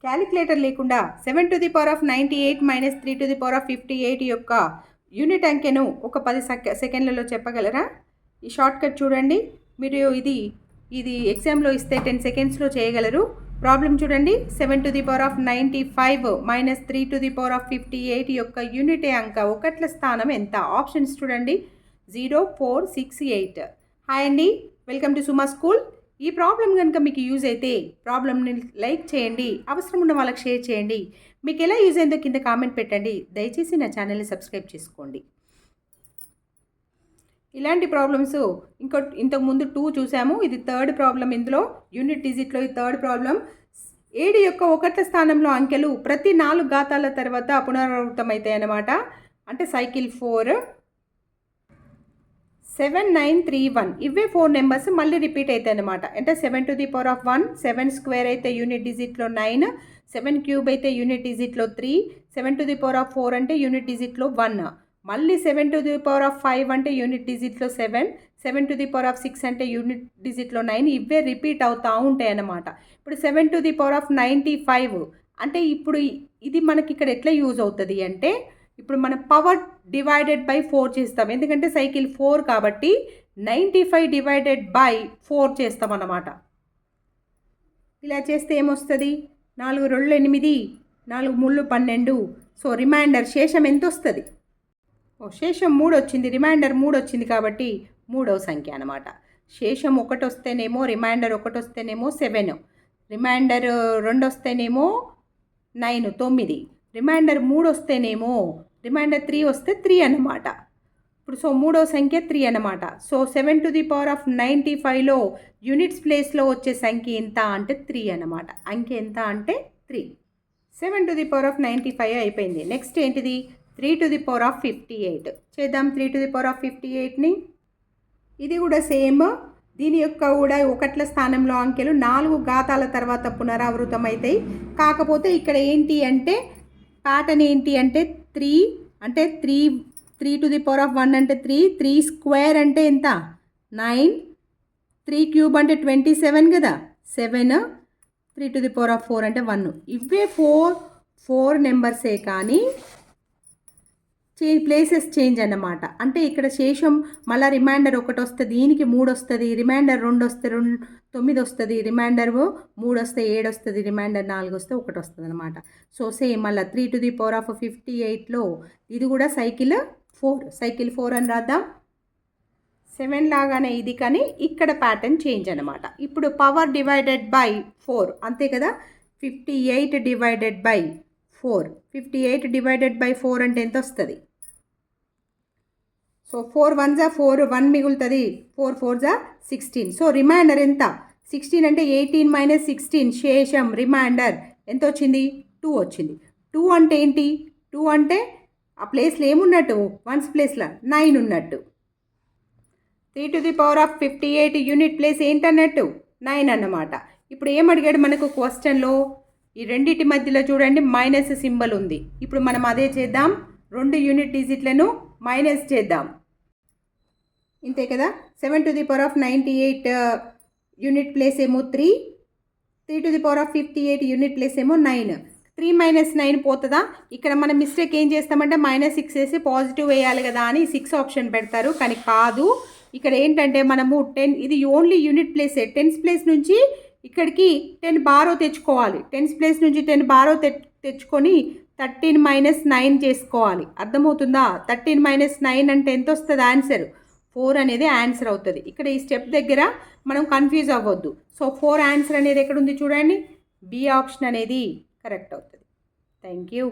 Calculator లేకుండా 7⁻98 - 3⁻58 యొక్క unit అంకెను ఒక 10 సెకండ్లలో చెప్పగలరా? ఈ షార్ట్కట్ చూడండి. మీరు ఇది ఎగ్జామ్లో ఇస్తే 10 సెకండ్స్లో చేయగలరు. ప్రాబ్లం చూడండి. 7⁻95 - 3⁻58 యొక్క యూనిట్ అంక ఒకట్ల స్థానం ఎంత? ఆప్షన్స్ చూడండి. 0, 4, 6, 8. హాయ్ అండి, వెల్కమ్ టు సుమా స్కూల్. ఈ ప్రాబ్లం కనుక మీకు యూజ్ అయితే ప్రాబ్లమ్ని లైక్ చేయండి, అవసరం ఉన్న వాళ్ళకి షేర్ చేయండి. మీకు ఎలా యూజ్ అయిందో కింద కామెంట్ పెట్టండి. దయచేసి నా ఛానల్ని సబ్స్క్రైబ్ చేసుకోండి. ఇలాంటి ప్రాబ్లమ్స్ ఇంతకుముందు 2 చూసాము. ఇది థర్డ్ ప్రాబ్లం. ఇందులో యూనిట్ డిజిట్లో ఈ థర్డ్ ప్రాబ్లం. 7 యొక్క ఒకట్ల స్థానంలో అంకెలు ప్రతి 4 ఘాతాల తర్వాత పునరావృతమవుతాయి అన్నమాట. అంటే సైకిల్ 4, 7, 9, 3, 1 ఇవే 4 నెంబర్స్ మళ్ళీ రిపీట్ అవుతాయి అన్నమాట. అంటే 7⁻1, 7 స్క్వేర్ అయితే యూనిట్ డిజిట్లో 9, 7 క్యూబ్ అయితే యూనిట్ డిజిట్లో 3, 7⁴ అంటే యూనిట్ డిజిట్లో 1, మళ్ళీ 7⁵ అంటే యూనిట్ డిజిట్లో 7, 7⁶ అంటే యూనిట్ డిజిట్లో 9 ఇవే రిపీట్ అవుతూ ఉంటాయి అన్నమాట. ఇప్పుడు 7⁻95 అంటే ఇప్పుడు ఇది మనకి ఇక్కడ ఎట్లా యూజ్ అవుతుంది అంటే, ఇప్పుడు మనం పవర్ డివైడెడ్ బై 4 చేస్తాం. ఎందుకంటే సైకిల్ 4 కాబట్టి 95 డివైడెడ్ బై 4 చేస్తాం అన్నమాట. ఇలా చేస్తే ఏమొస్తుంది? 4 2 8, 4 3 12. సో రిమైండర్ శేషం ఎంత వస్తుంది? శేషం 3 వచ్చింది, రిమైండర్ 3 వచ్చింది కాబట్టి 3వ సంఖ్య అన్నమాట. శేషం 1 వస్తేనేమో, రిమైండర్ 1 వస్తేనేమో 7, రిమైండర్ 2 వస్తేనేమో 9, 9, రిమైండర్ 3 వస్తేనేమో, రిమైండర్ 3 వస్తే 3 అన్నమాట. ఇప్పుడు సో 3వ సంఖ్య 3 అన్నమాట. సో 7⁻95లో యూనిట్స్ ప్లేస్లో వచ్చే సంఖ్య ఎంత అంటే 3 అన్నమాట. అంకె ఎంత అంటే 3. 7⁻95 అయిపోయింది. నెక్స్ట్ ఏంటిది? 3⁻58 చేద్దాం. 3⁻58ని ఇది కూడా సేమ్. దీని యొక్క కూడా ఒకట్ల స్థానంలో అంకెలు 4 ఘాతాల తర్వాత పునరావృతం అవుతాయి. కాకపోతే ఇక్కడ ఏంటి అంటే ప్యాటర్న్ ఏంటి అంటే 3 అంటే 3⁻1 అంటే 3, 3 స్క్వేర్ అంటే ఎంత? 9, 3 క్యూబ్ అంటే 27 కదా, 7, 3⁻4 అంటే 1. ఇవే 4 నెంబర్సే కానీ ప్లేసెస్ చేంజ్ అన్నమాట. అంటే ఇక్కడ శేషం మళ్ళీ రిమైండర్ 1 వస్తే దీనికి 3 వస్తుంది, రిమైండర్ 2 వస్తే 9 వస్తుంది, రిమైండర్ 3 వస్తే 7 వస్తుంది, రిమైండర్ 4 వస్తే 1 వస్తుంది అనమాట. సో సేమ్ మళ్ళీ 3⁻58లో ఇది కూడా సైకిల్ 4 అని రాద్దాం. 7 లాగానే ఇది, కానీ ఇక్కడ ప్యాటర్న్ చేంజ్ అనమాట. ఇప్పుడు పవర్ డివైడెడ్ బై 4 అంతే కదా. 58 డివైడెడ్ బై 4, 58 డివైడెడ్ బై 4 అంటే ఎంత వస్తుంది? సో 4 1 జా 4, 1 మిగులుతుంది, 4 4 జా 16. సో రిమైండర్ ఎంత? 16 అంటే 18 - 16 శేషం రిమైండర్ ఎంత వచ్చింది? 2 వచ్చింది. 2 అంటే ఏంటి? 2 అంటే ఆ ప్లేస్లో ఏమున్నట్టు? 1's ప్లేస్లో 9 ఉన్నట్టు. 3⁻58 యూనిట్ ప్లేస్ ఏంటన్నట్టు? 9 అన్నమాట. ఇప్పుడు ఏమడిగాడు మనకు క్వశ్చన్లో? ఈ రెండింటి మధ్యలో చూడండి మైనస్ సింబల్ ఉంది. ఇప్పుడు మనం అదే చేద్దాం. 2 యూనిట్ డిజిట్లను మైనస్ చేద్దాం. ఇంతే కదా. 7⁻98 యూనిట్ ప్లేస్ ఏమో 3, 3⁻58 యూనిట్ ప్లేస్ ఏమో 9. 3 - 9 పోతుందా? ఇక్కడ మనం మిస్టేక్ ఏం చేస్తామంటే -6 వేసి పాజిటివ్ వేయాలి కదా అని 6 ఆప్షన్ పెడతారు, కానీ కాదు. ఇక్కడ ఏంటంటే మనము 10, ఇది ఓన్లీ యూనిట్ ప్లేసే. 10's ప్లేస్ నుంచి ఇక్కడికి 10 బారో తెచ్చుకోవాలి. 10's ప్లేస్ నుంచి 10 బారో తెచ్చుకొని 13 - 9 చేసుకోవాలి. అర్థమవుతుందా? 13 - 9 అంటే ఎంత వస్తుంది? ఆన్సర్ 4 అనేది ఆన్సర్ అవుతుంది. ఇక్కడ ఈ స్టెప్ దగ్గర మనం కన్ఫ్యూజ్ అవ్వద్దు. సో 4 ఆన్సర్ అనేది ఎక్కడ ఉంది చూడండి. బి ఆప్షన్ అనేది కరెక్ట్ అవుతుంది. Thank you.